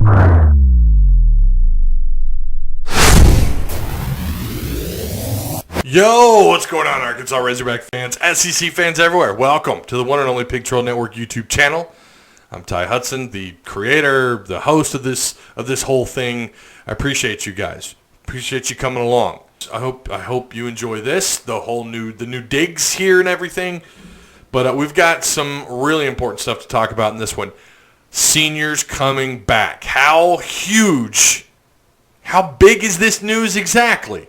Yo, what's going on, Arkansas Razorback fans, SEC fans everywhere? Welcome to the one and only Pig Trail Network YouTube channel. I'm Ty Hudson, the creator, the host of this whole thing. I appreciate you guys. Appreciate you coming along. I hope you enjoy this, the new digs here and everything. But we've got some really important stuff to talk about in this one. Seniors coming back. How huge? How big is this news exactly?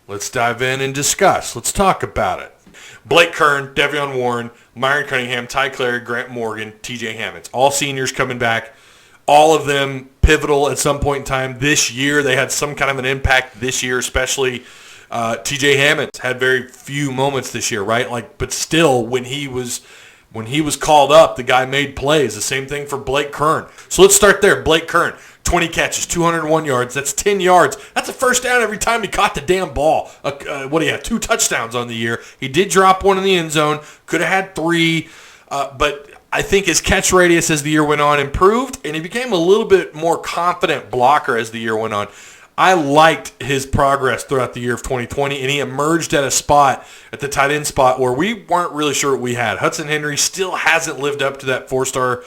Let's dive in and discuss. Let's talk about it. Blake Curran, Devon Warren, Myron Cunningham, Ty Cleary, Grant Morgan, TJ Hammonds. All seniors coming back. All of them pivotal at some point in time this year. They had some kind of an impact this year, especially TJ Hammonds had very few moments this year, right? But still, when he was called up, the guy made plays. The same thing for Blake Curran. So let's start there. Blake Curran. 20 catches, 201 yards. That's 10 yards. That's a first down every time he caught the damn ball. What do you have? 2 touchdowns on the year. He did drop one in the end zone. Could have had 3. But I think his catch radius as the year went on improved, and he became a little bit more confident blocker as the year went on. I liked his progress throughout the year of 2020, and he emerged at a spot, at the tight end spot, where we weren't really sure what we had. Hudson Henry still hasn't lived up to that 4-star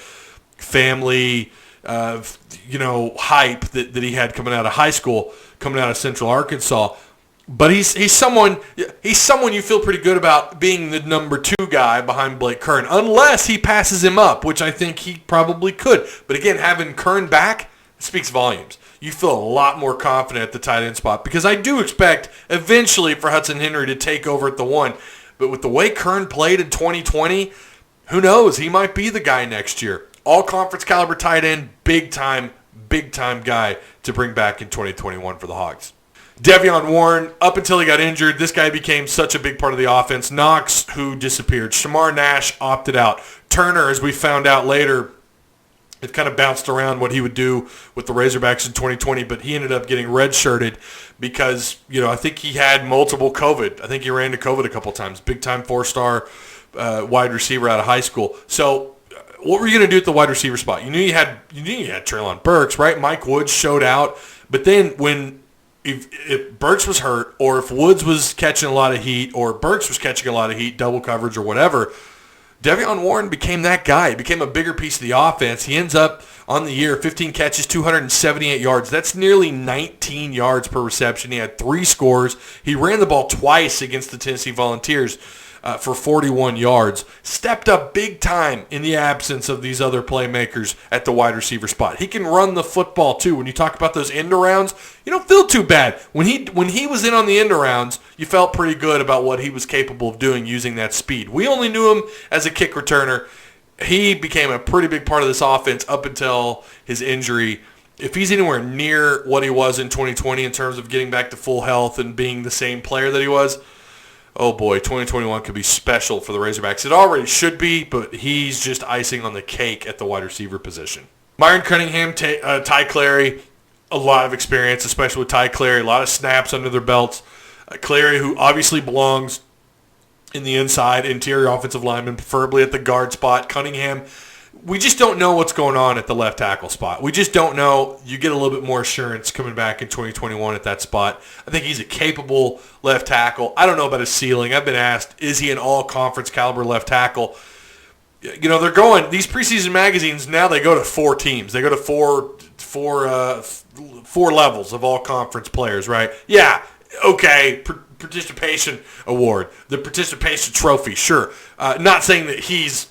family hype that he had coming out of high school, coming out of Central Arkansas. But he's someone you feel pretty good about being the number 2 guy behind Blake Curran, unless he passes him up, which I think he probably could. But again, having Curran back speaks volumes. You feel a lot more confident at the tight end spot, because I do expect eventually for Hudson Henry to take over at the 1. But with the way Curran played in 2020, who knows? He might be the guy next year. All-conference caliber tight end, big time guy to bring back in 2021 for the Hogs. Devon Warren, up until he got injured, this guy became such a big part of the offense. Knox, who disappeared. Shamar Nash opted out. Turner, as we found out later, it kind of bounced around what he would do with the Razorbacks in 2020, but he ended up getting redshirted because, I think he had multiple COVID. I think he ran into COVID a couple times. Big-time 4-star wide receiver out of high school. So what were you going to do at the wide receiver spot? You knew you had Treylon Burks, right? Mike Woods showed out. But then if Burks was hurt, or if Woods was catching a lot of heat, or Burks was catching a lot of heat, double coverage or whatever, Devon Warren became that guy. He became a bigger piece of the offense. He ends up on the year, 15 catches, 278 yards. That's nearly 19 yards per reception. He had 3 scores. He ran the ball twice against the Tennessee Volunteers for 41 yards. Stepped up big time in the absence of these other playmakers at the wide receiver spot. He can run the football too. When you talk about those end arounds, you don't feel too bad. When he was in on the end arounds, you felt pretty good about what he was capable of doing using that speed. We only knew him as a kick returner. He became a pretty big part of this offense up until his injury. If he's anywhere near what he was in 2020 in terms of getting back to full health and being the same player that he was, oh boy, 2021 could be special for the Razorbacks. It already should be, but he's just icing on the cake at the wide receiver position. Myron Cunningham, Ty Cleary, a lot of experience, especially with Ty Cleary, a lot of snaps under their belts. Cleary, who obviously belongs in the inside, interior offensive lineman, preferably at the guard spot. Cunningham, we just don't know what's going on at the left tackle spot. We just don't know. You get a little bit more assurance coming back in 2021 at that spot. I think he's a capable left tackle. I don't know about his ceiling. I've been asked, is he an all-conference caliber left tackle? They're going, these preseason magazines, now they go to 4 teams. They go to four levels of all-conference players, right? Yeah, okay, participation award, the participation trophy, sure. Not saying that he's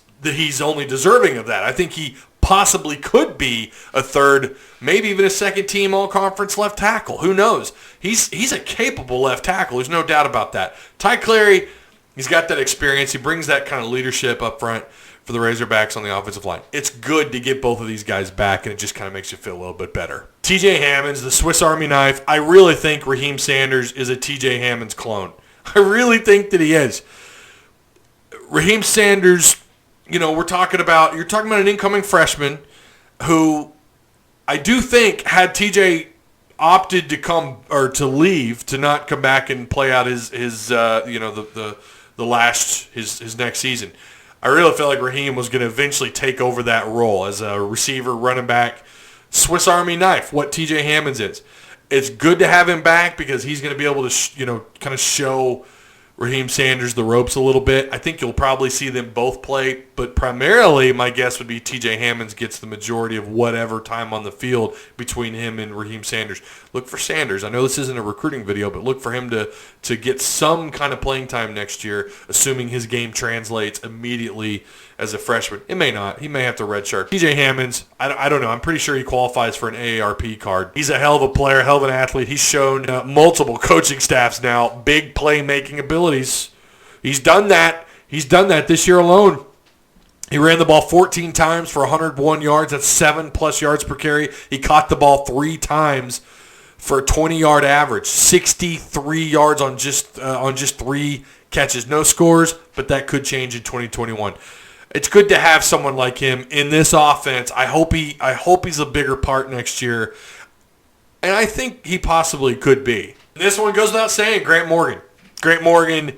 only deserving of that. I think he possibly could be a 3rd, maybe even a 2nd team all-conference left tackle. Who knows? He's a capable left tackle. There's no doubt about that. Ty Cleary, he's got that experience. He brings that kind of leadership up front for the Razorbacks on the offensive line. It's good to get both of these guys back, and it just kind of makes you feel a little bit better. TJ Hammonds, the Swiss Army knife. I really think Raheem Sanders is a TJ Hammonds clone. I really think that he is. Raheem Sanders, you're talking about an incoming freshman who I do think, had TJ opted to come or to leave, to not come back and play out his next season, I really felt like Raheem was going to eventually take over that role as a receiver, running back, Swiss Army knife, what TJ Hammonds is. It's good to have him back because he's going to be able to, kind of show Raheem Sanders the ropes a little bit. I think you'll probably see them both play, but primarily my guess would be TJ Hammonds gets the majority of whatever time on the field between him and Raheem Sanders. Look for Sanders. I know this isn't a recruiting video, but look for him to get some kind of playing time next year, assuming his game translates immediately as a freshman. It may not. He may have to redshirt. TJ Hammonds, I don't know. I'm pretty sure he qualifies for an AARP card. He's a hell of a player, hell of an athlete. He's shown multiple coaching staffs now big playmaking abilities. He's done that. He's done that this year alone. He ran the ball 14 times for 101 yards. That's 7+ yards per carry. He caught the ball 3 times for a 20-yard average. 63 yards on just 3 catches. No scores, but that could change in 2021. It's good to have someone like him in this offense. I hope he's a bigger part next year, and I think he possibly could be. This one goes without saying, Grant Morgan. Grant Morgan,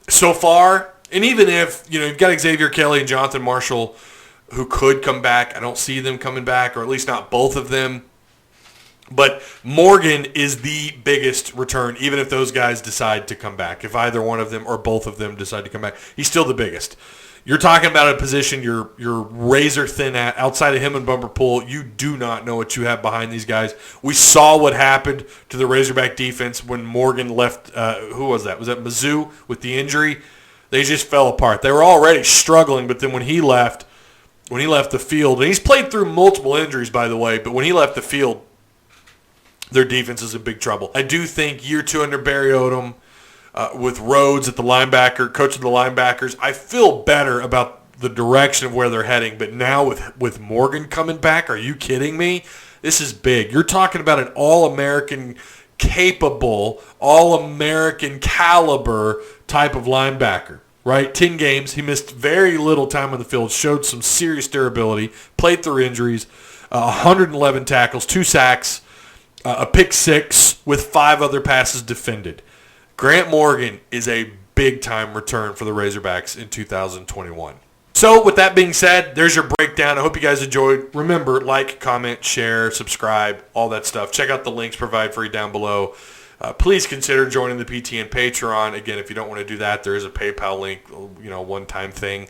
so far, and even if you've got Xavier Kelly and Jonathan Marshall, who could come back. I don't see them coming back, or at least not both of them. But Morgan is the biggest return, even if those guys decide to come back. If either one of them or both of them decide to come back, he's still the biggest. You're talking about a position you're razor thin at. Outside of him and Bumper Pool, you do not know what you have behind these guys. We saw what happened to the Razorback defense when Morgan left. Who was that? Was that Mizzou with the injury? They just fell apart. They were already struggling, but then when he left the field, and he's played through multiple injuries, by the way, but when he left the field, their defense is in big trouble. I do think year 2 under Barry Odom, with Rhodes at the linebacker, coach of the linebackers, I feel better about the direction of where they're heading. But now with Morgan coming back, are you kidding me? This is big. You're talking about an All-American capable, All-American caliber type of linebacker, right? 10 games. He missed very little time on the field, showed some serious durability, played through injuries, 111 tackles, 2 sacks, a pick 6 with 5 other passes defended. Grant Morgan is a big-time return for the Razorbacks in 2021. So with that being said, there's your breakdown. I hope you guys enjoyed. Remember, like, comment, share, subscribe, all that stuff. Check out the links provided for you down below. Please consider joining the PTN Patreon. Again, if you don't want to do that, there is a PayPal link, one-time thing.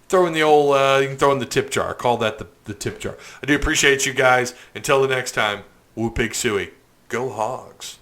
Throw in the old, you can throw in the tip jar. Call that the tip jar. I do appreciate you guys. Until the next time, Woo Pig Suey. Go Hogs.